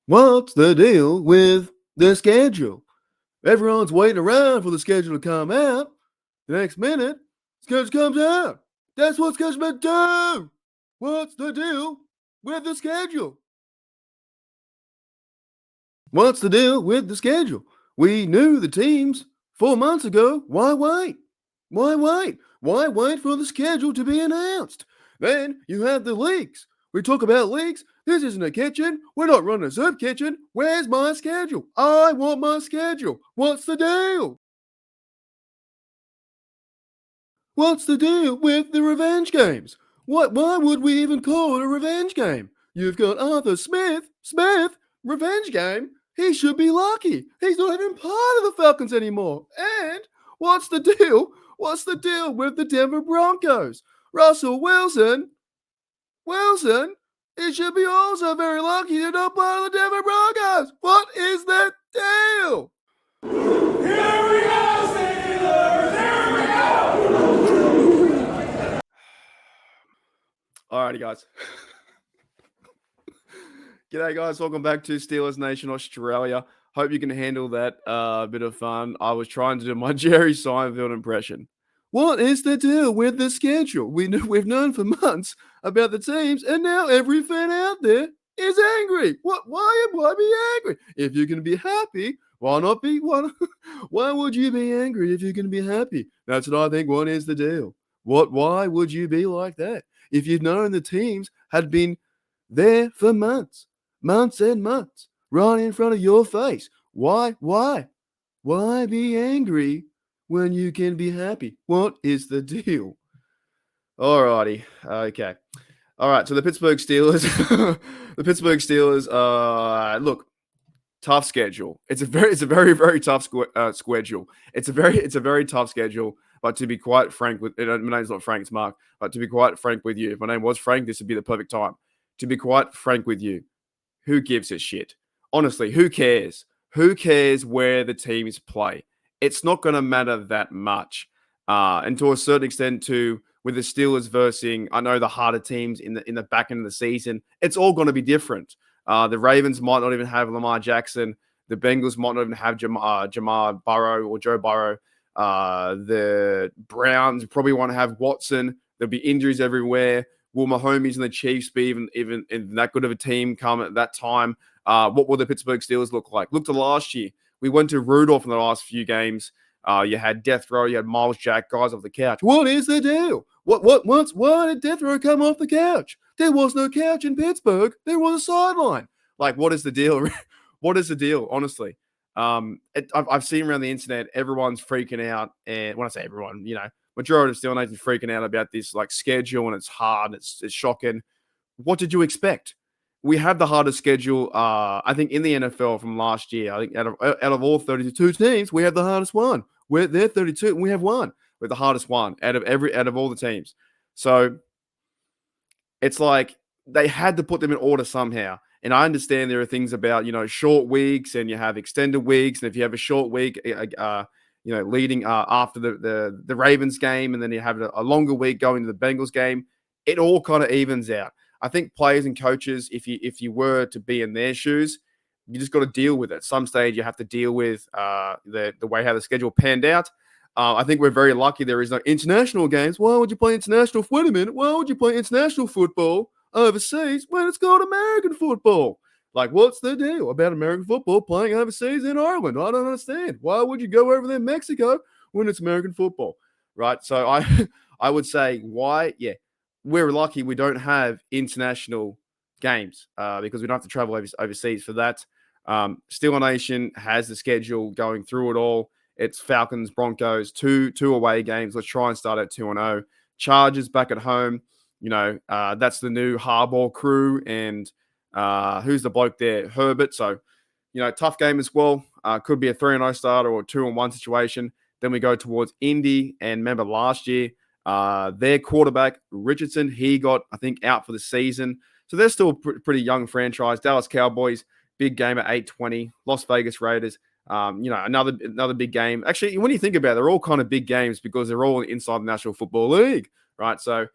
What's the deal with the schedule? Everyone's waiting around for the schedule to come out. The next minute, schedule comes out. That's what schedule's meant to do. What's the deal with the schedule? What's the deal with the schedule? We knew the teams 4 months ago. Why wait? Why wait? Why wait for the schedule to be announced? Then you have the leaks. We talk about leaks. This isn't a kitchen. We're not running a soup kitchen. Where's my schedule? I want my schedule. What's the deal? What's the deal with the revenge games? Why would we even call it a revenge game? You've got Arthur Smith, revenge game. He should be lucky. He's not even part of the Falcons anymore. And what's the deal? What's the deal with the Denver Broncos? Russell Wilson, he should be also very lucky to not part of the Denver Broncos. What is the deal? Here we go, Steelers! Here we go! Alrighty, guys. G'day, guys. Welcome back to Steelers Nation Australia. Hope you can handle that bit of fun. I was trying to do my Jerry Seinfeld impression. What is the deal with the schedule? We've known for months about the teams, and now every fan out there is angry. Why be angry? If you can be happy, why not be? Why would you be angry if you can be happy? That's what I think. What is the deal? Why would you be like that? If you'd known the teams had been there for months and months, right in front of your face, why be angry when you can be happy? What is the deal? Alrighty, okay. All right, so the Pittsburgh Steelers, look, tough schedule. It's a very tough schedule. It's a very tough schedule. But to be quite frank with, my name's not Frank, it's Mark. But to be quite frank with you, if my name was Frank, this would be the perfect time. To be quite frank with you, who gives a shit? Honestly, who cares? Who cares where the teams play? It's not going to matter that much. And to a certain extent, too, with the Steelers versus, I know, the harder teams in the back end of the season, it's all going to be different. The Ravens might not even have Lamar Jackson. The Bengals might not even have Jamar Burrow or Joe Burrow. The Browns probably want to have Watson. There'll be injuries everywhere. Will Mahomes and the Chiefs be even that good of a team come at that time? What will the Pittsburgh Steelers look like? Look to last year. We went to Rudolph in the last few games. You had Death Row. You had Miles Jack, guys off the couch. What is the deal? Why did Death Row come off the couch? There was no couch in Pittsburgh. There was a sideline. Like, what is the deal? What is the deal, honestly? I've seen around the internet, everyone's freaking out. And when I say everyone, majority of Steel Nation's freaking out about this like schedule, and it's hard. It's shocking. What did you expect? We have the hardest schedule, I think, in the NFL from last year. I think out of all 32 teams, we have the hardest one. They're 32, and we have one. We're the hardest one out of all the teams. So it's like they had to put them in order somehow. And I understand there are things about, short weeks, and you have extended weeks. And if you have a short week, leading after the Ravens game, and then you have a longer week going to the Bengals game, it all kind of evens out. I think players and coaches, if you were to be in their shoes, you just got to deal with it. At some stage, you have to deal with the way how the schedule panned out. I think we're very lucky there is no international games. Why would you play international? Wait a minute. Why would you play international football overseas when it's called American football? Like, what's the deal about American football playing overseas in Ireland? I don't understand. Why would you go over there in Mexico when it's American football, right? So I would say why? Yeah, we're lucky we don't have international games because we don't have to travel overseas for that. Steel Nation has the schedule going through it all. It's Falcons, Broncos, two away games. Let's try and start at 2-0. Chargers back at home. That's the new Harbaugh crew. And who's the bloke there? Herbert. So, tough game as well. Could be a 3-0 starter or a 2-1 situation. Then we go towards Indy. And remember last year, their quarterback, Richardson, he got, I think, out for the season. So they're still a pretty young franchise. Dallas Cowboys, big game at 8:20. Las Vegas Raiders. Another big game. Actually, when you think about it, they're all kind of big games because they're all inside the National Football League, right? So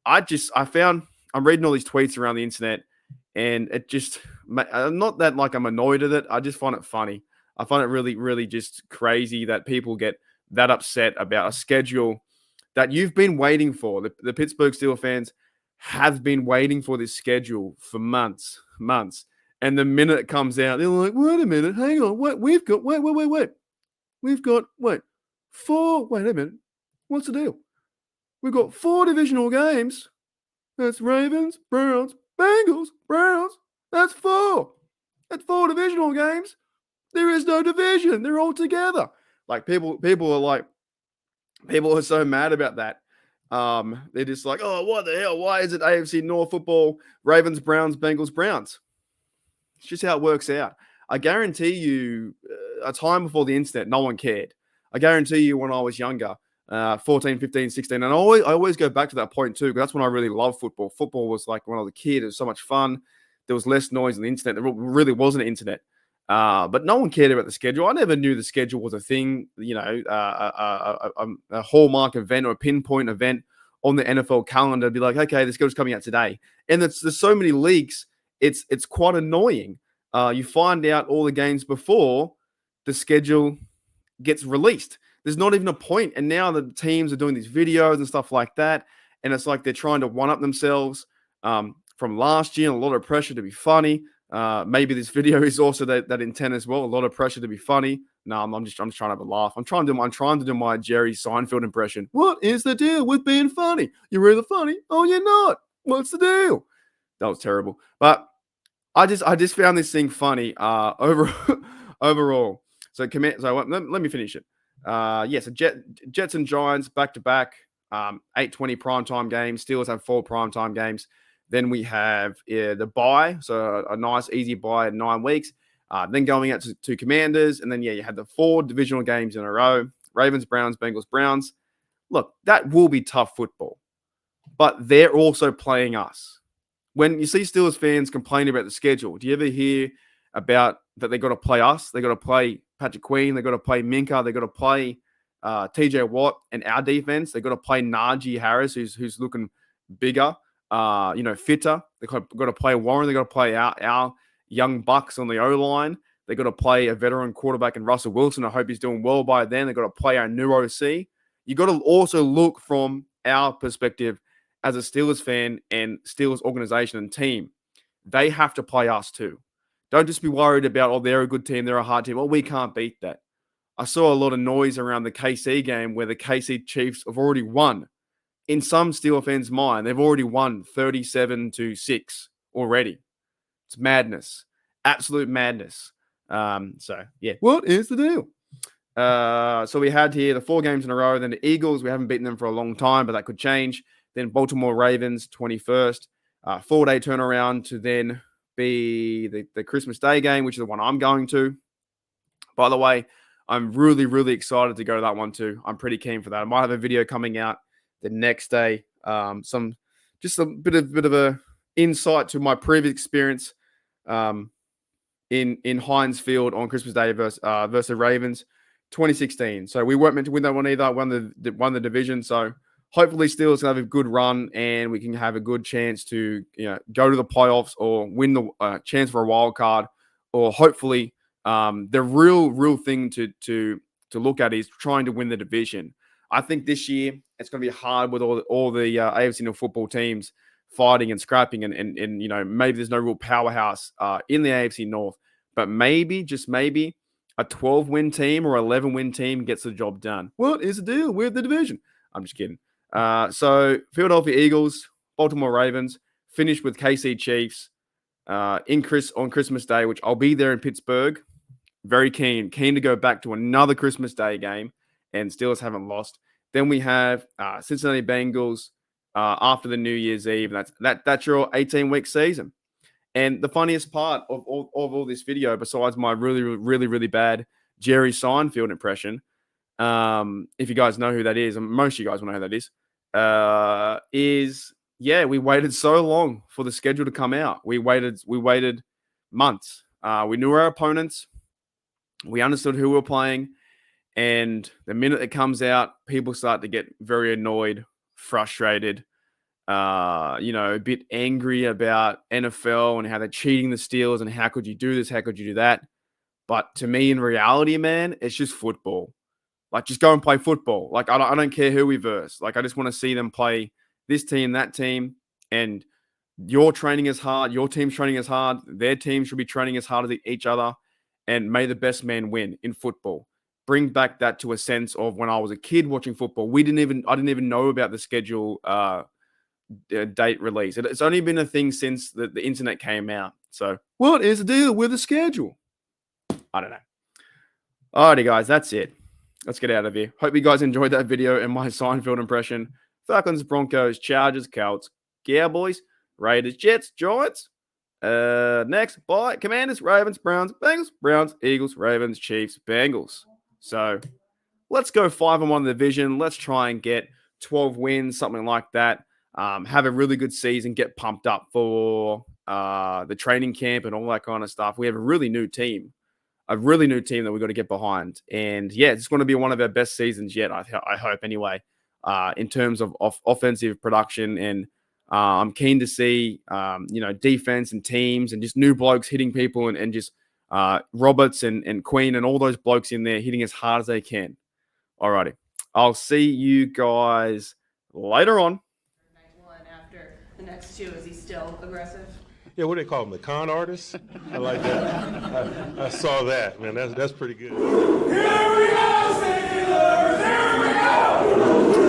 I'm reading all these tweets around the internet, and not that like I'm annoyed at it. I just find it funny. I find it really, really just crazy that people get that upset about a schedule that you've been waiting for. The Pittsburgh Steelers fans have been waiting for this schedule for months, months. And the minute it comes out, they're like, wait a minute, hang on, wait, we've got, wait. We've got, four, wait a minute, what's the deal? We've got 4 divisional games. That's Ravens, Browns, Bengals, Browns. That's 4. That's 4 divisional games. There is no division. They're all together. Like people are so mad about that. They're just like, oh, what the hell? Why is it AFC North football, Ravens, Browns, Bengals, Browns? It's just how it works out. I guarantee you, a time before the internet, no one cared. I guarantee you when I was younger, 14, 15, 16, and I always go back to that point too, because that's when I really loved football. Football was like when I was a kid, it was so much fun. There was less noise on the internet. There really wasn't an internet. But no one cared about the schedule. I never knew the schedule was a thing, a hallmark event or a pinpoint event on the NFL calendar. Be like, okay, the schedule's coming out today. And there's so many leaks, it's quite annoying. You find out all the games before the schedule gets released. There's not even a point. And now the teams are doing these videos and stuff like that. And it's like they're trying to one-up themselves from last year, and a lot of pressure to be funny. Maybe this video is also that intent as well. A lot of pressure to be funny. No, I'm just trying to have a laugh. I'm trying to do my Jerry Seinfeld impression. What is the deal with being funny? You're either funny or you're not. What's the deal? That was terrible. But I just found this thing funny overall. So let me finish it. So Jets and Giants back to back, 8:20 primetime games. Steelers have 4 primetime games. Then we have the bye, so a nice easy bye in 9 weeks. Then going out to Commanders, and then you had the 4 divisional games in a row: Ravens, Browns, Bengals, Browns. Look, that will be tough football, but they're also playing us. When you see Steelers fans complain about the schedule, do you ever hear about that they got to play us? They got to play Patrick Queen. They got to play Minka. They got to play TJ Watt and our defense. They got to play Najee Harris, who's looking bigger, fitter. They got to play Warren. They got to play our young bucks on the O line. They got to play a veteran quarterback in Russell Wilson. I hope he's doing well by then. They got to play our new OC. You got to also look from our perspective as a Steelers fan and Steelers organization and team. They have to play us too. Don't just be worried about, oh, they're a good team, they're a hard team. Oh, we can't beat that. I saw a lot of noise around the KC game where the KC Chiefs have already won. In some Steelers fans' mind, they've already won 37-6 already. It's madness. Absolute madness. What is the deal? So we had here the 4 games in a row. Then the Eagles, we haven't beaten them for a long time, but that could change. Then Baltimore Ravens, 21st. 4-day turnaround to then be the Christmas Day game, which is the one I'm going to. By the way, I'm really, really excited to go to that one too. I'm pretty keen for that. I might have a video coming out the next day. Just a bit of a insight to my previous experience in Heinz Field on Christmas Day versus the Ravens, 2016. So we weren't meant to win that one either. Won the division. So hopefully Steelers can have a good run and we can have a good chance to go to the playoffs or win the chance for a wild card, or hopefully the real thing to look at is trying to win the division. I think this year it's going to be hard with all the AFC North football teams fighting and scrapping, and maybe there's no real powerhouse in the AFC North, but maybe, just maybe, a 12-win team or 11-win team gets the job done. What is the deal with the division? I'm just kidding. So Philadelphia Eagles, Baltimore Ravens, finished with KC Chiefs on Christmas Day, which I'll be there in Pittsburgh. Very keen to go back to another Christmas Day game, and Steelers haven't lost. Then we have Cincinnati Bengals after the New Year's Eve. That's your 18-week season. And the funniest part of all this video, besides my really, really, really bad Jerry Seinfeld impression, if you guys know who that is, and most of you guys will know who that is we waited so long for the schedule to come out. We waited months. We knew our opponents. We understood who we were playing. And the minute it comes out, people start to get very annoyed, frustrated. a bit angry about NFL and how they're cheating the Steelers and how could you do this? How could you do that? But to me, in reality, man, it's just football. Like, just go and play football. Like, I don't care who we verse. Like, I just want to see them play this team, that team, and your training is hard. Your team's training is hard. Their team should be training as hard as each other, and may the best man win in football. Bring back that to a sense of when I was a kid watching football. I didn't even know about the schedule date release. It's only been a thing since the internet came out. So, what is the deal with the schedule? I don't know. Alrighty, guys, that's it. Let's get out of here. Hope you guys enjoyed that video and my Seinfeld impression. Falcons, Broncos, Chargers, Colts, Cowboys, Raiders, Jets, Giants. Next, bye. Commanders, Ravens, Browns, Bengals, Browns, Eagles, Ravens, Chiefs, Bengals. So let's go 5-1 in the division. Let's try and get 12 wins, something like that. Have a really good season. Get pumped up for the training camp and all that kind of stuff. We have a really new team that we've got to get behind. And yeah, it's going to be one of our best seasons yet, I hope anyway, in terms of offensive production. And I'm keen to see, defense and teams and just new blokes hitting people and just Roberts and Queen and all those blokes in there hitting as hard as they can. Alrighty. I'll see you guys later on. Night one after the next two. Is he still aggressive? Yeah, what do they call them? The con artists? I like that. I saw that, man. That's pretty good. Here we go, Steelers! Here we go!